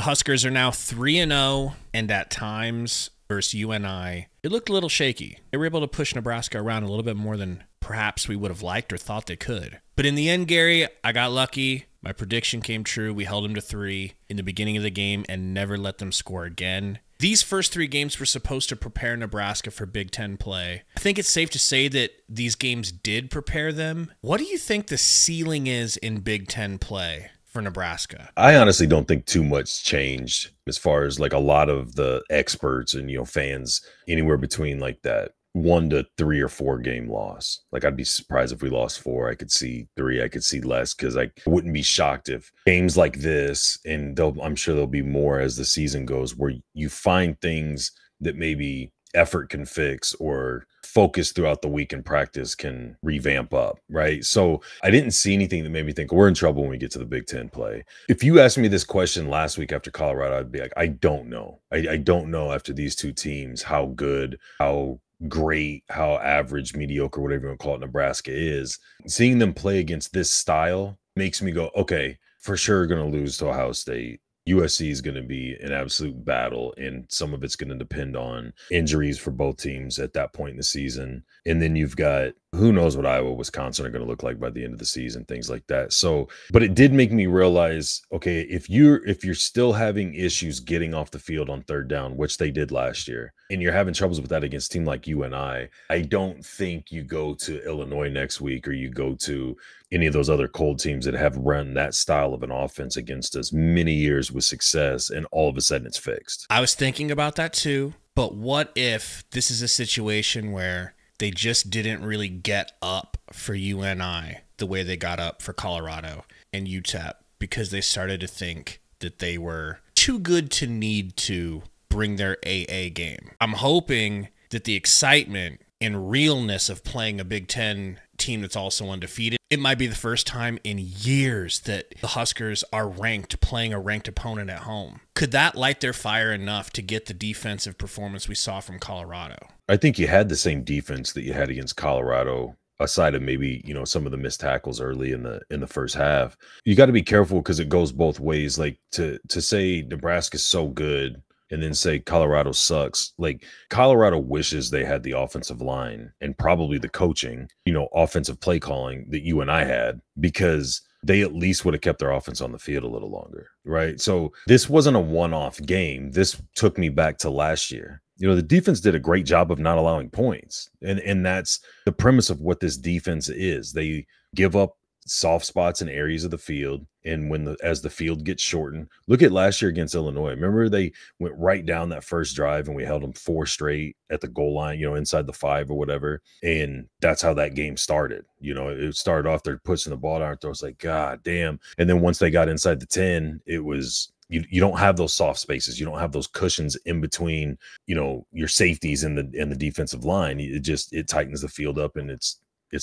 Huskers are now 3-0, and at times versus UNI, it looked a little shaky. They were able to push Nebraska around a little bit more than perhaps we would have liked or thought they could. But in the end, Gary, I got lucky. My prediction came true. We held them to 3 in the beginning of the game and never let them score again. These first 3 games were supposed to prepare Nebraska for Big Ten play. I think it's safe to say that these games did prepare them. What do you think the ceiling is in Big Ten play for Nebraska? I honestly don't think too much changed as far as like a lot of the experts and, fans anywhere between like that 1 to 3 or 4 game loss. Like I'd be surprised if we lost 4. I could see 3. I could see less because I wouldn't be shocked if games like this, and I'm sure there'll be more as the season goes, where you find things that maybe effort can fix or focus throughout the week in practice can revamp up, right? So I didn't see anything that made me think we're in trouble when we get to the Big Ten play. If you asked me this question last week after Colorado, I'd be like, I don't know. I don't know after these 2 teams how good, how great, how average, mediocre, whatever you want to call it, Nebraska is. Seeing them play against this style makes me go, okay, for sure going to lose to Ohio State. USC is going to be an absolute battle, and some of it's going to depend on injuries for both teams at that point in the season. And then you've got who knows what Iowa, Wisconsin are going to look like by the end of the season, things like that. So, but it did make me realize, okay, if you're still having issues getting off the field on 3rd down, which they did last year, and you're having troubles with that against a team like UNI, I don't think you go to Illinois next week or you go to any of those other cold teams that have run that style of an offense against us many years with success, and all of a sudden it's fixed. I was thinking about that too, but what if this is a situation where they just didn't really get up for UNI the way they got up for Colorado and UTEP because they started to think that they were too good to need to bring their AA game. I'm hoping that the excitement and realness of playing a Big Ten team that's also undefeated, it might be the first time in years that the Huskers are ranked playing a ranked opponent at home. Could that light their fire enough to get the defensive performance we saw from Colorado? I think you had the same defense that you had against Colorado, aside of maybe, some of the missed tackles early in the first half. You got to be careful because it goes both ways. Like to say Nebraska's so good and then say Colorado sucks. Like Colorado wishes they had the offensive line and probably the coaching, offensive play calling that you and I had, because they at least would have kept their offense on the field a little longer, right? So this wasn't a one-off game. This took me back to last year. The defense did a great job of not allowing points. And that's the premise of what this defense is. They give up soft spots in areas of the field. And as the field gets shortened, look at last year against Illinois. Remember they went right down that first drive and we held them 4 straight at the goal line, inside the 5 or whatever. And that's how that game started. It started off, they're pushing the ball down. It was like, God damn. And then once they got inside the 10, it was, you don't have those soft spaces. You don't have those cushions in between, your safeties and the defensive line. It tightens the field up, and it's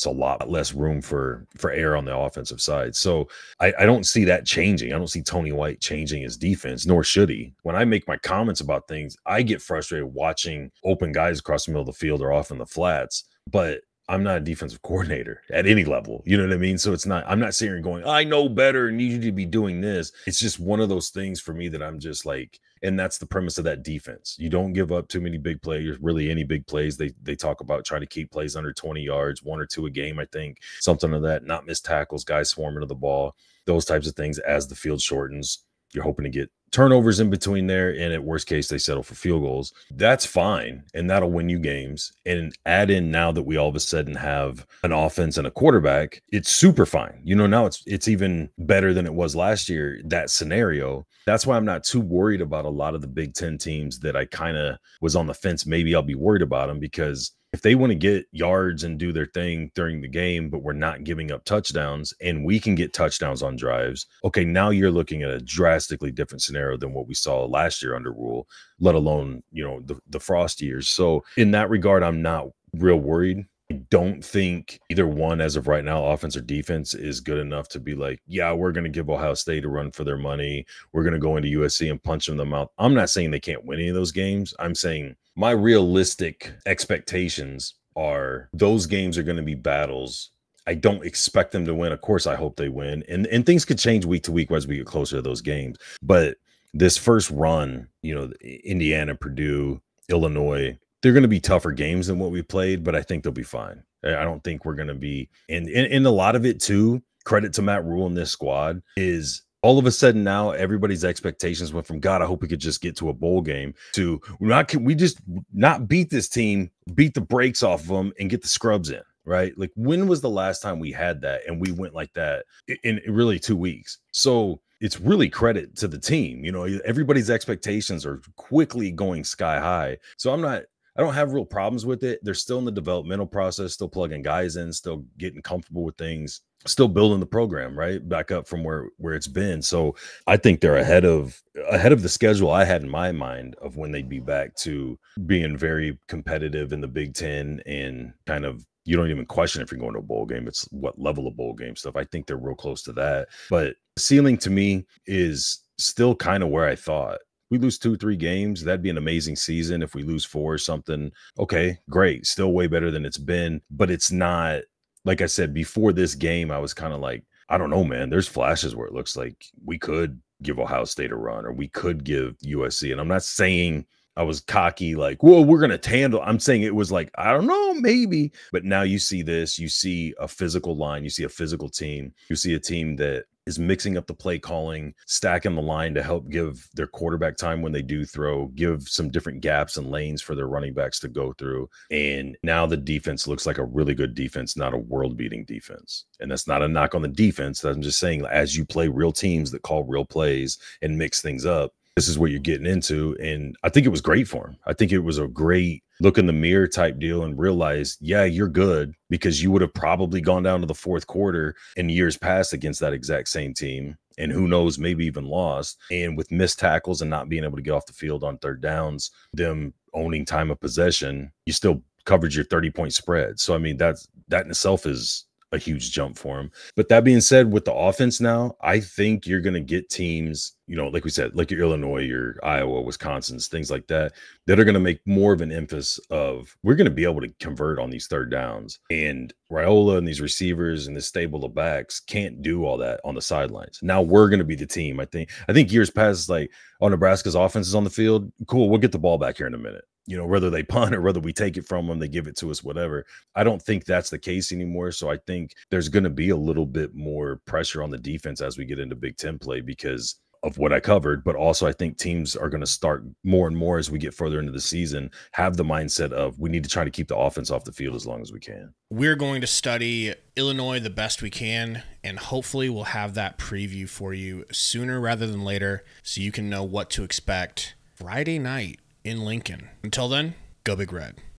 a lot less room for error on the offensive side. So I don't see that changing. I don't see Tony White changing his defense, nor should he. When I make my comments about things, I get frustrated watching open guys across the middle of the field or off in the flats, but I'm not a defensive coordinator at any level. You know what I mean? So I'm not sitting here going, I know better and need you to be doing this. It's just one of those things for me that I'm just like, and that's the premise of that defense. You don't give up too many big plays, really any big plays. They talk about trying to keep plays under 20 yards, 1 or 2 a game, I think, something of that, not miss tackles, guys swarming to the ball, those types of things. As the field shortens, you're hoping to get turnovers in between there, and at worst case, they settle for field goals. That's fine, and that'll win you games. And add in now that we all of a sudden have an offense and a quarterback, it's super fine. Now it's even better than it was last year, that scenario. That's why I'm not too worried about a lot of the Big Ten teams that I kind of was on the fence. Maybe I'll be worried about them, because if they want to get yards and do their thing during the game, but we're not giving up touchdowns and we can get touchdowns on drives, okay, now you're looking at a drastically different scenario than what we saw last year under Rule, let alone, the Frost years. So in that regard, I'm not real worried. I don't think either one, as of right now, offense or defense, is good enough to be like, yeah, we're going to give Ohio State a run for their money. We're going to go into USC and punch them in the mouth. I'm not saying they can't win any of those games. I'm saying my realistic expectations are those games are going to be battles. I don't expect them to win. Of course, I hope they win. And things could change week to week as we get closer to those games. But this first run, Indiana, Purdue, Illinois, they're going to be tougher games than what we played, but I think they'll be fine. I don't think we're going to be, and a lot of it too, credit to Matt Rule and this squad is all of a sudden now everybody's expectations went from God, I hope we could just get to a bowl game to we just not beat this team, beat the brakes off of them and get the scrubs in, right? Like when was the last time we had that and we went like that in really 2 weeks? So it's really credit to the team. Everybody's expectations are quickly going sky high. So I don't have real problems with it. They're still in the developmental process, still plugging guys in, still getting comfortable with things, still building the program right back up from where it's been. So I think they're ahead of the schedule I had in my mind of when they'd be back to being very competitive in the Big Ten and kind of, you don't even question if you're going to a bowl game. It's what level of bowl game stuff. I think they're real close to that. But ceiling to me is still kind of where I thought. We lose 2-3 games, that'd be an amazing season. If we lose 4 or something, okay, great. Still way better than it's been. But it's not, like I said, before this game, I was kind of like, I don't know, man. There's flashes where it looks like we could give Ohio State a run or we could give USC. And I'm not saying I was cocky, like, whoa, we're going to handle. I'm saying it was like, I don't know, maybe. But now you see this, you see a physical line, you see a physical team, you see a team that is mixing up the play calling, stacking the line to help give their quarterback time when they do throw, give some different gaps and lanes for their running backs to go through. And now the defense looks like a really good defense, not a world-beating defense. And that's not a knock on the defense. I'm just saying, as you play real teams that call real plays and mix things up, this is what you're getting into. And I think it was great for him. I think it was a great look in the mirror type deal and realize, yeah, you're good, because you would have probably gone down to the fourth quarter in years past against that exact same team. And who knows, maybe even lost. And with missed tackles and not being able to get off the field on third downs, them owning time of possession, you still covered your 30-point spread. So, I mean, that in itself is a huge jump for him. But that being said, with the offense now, I think you're going to get teams, like we said, like your Illinois, your Iowa, Wisconsin's, things like that, that are going to make more of an emphasis of, we're going to be able to convert on these third downs. And Raiola and these receivers and this stable of backs can't do all that on the sidelines. Now we're going to be the team. I think years past, like, Nebraska's offense is on the field. Cool. We'll get the ball back here in a minute. Whether they punt or whether we take it from them, they give it to us, whatever. I don't think that's the case anymore. So I think there's going to be a little bit more pressure on the defense as we get into Big Ten play because of what I covered. But also I think teams are going to start more and more as we get further into the season, have the mindset of, we need to try to keep the offense off the field as long as we can. We're going to study Illinois the best we can, and hopefully we'll have that preview for you sooner rather than later so you can know what to expect Friday night in Lincoln. Until then, go Big Red.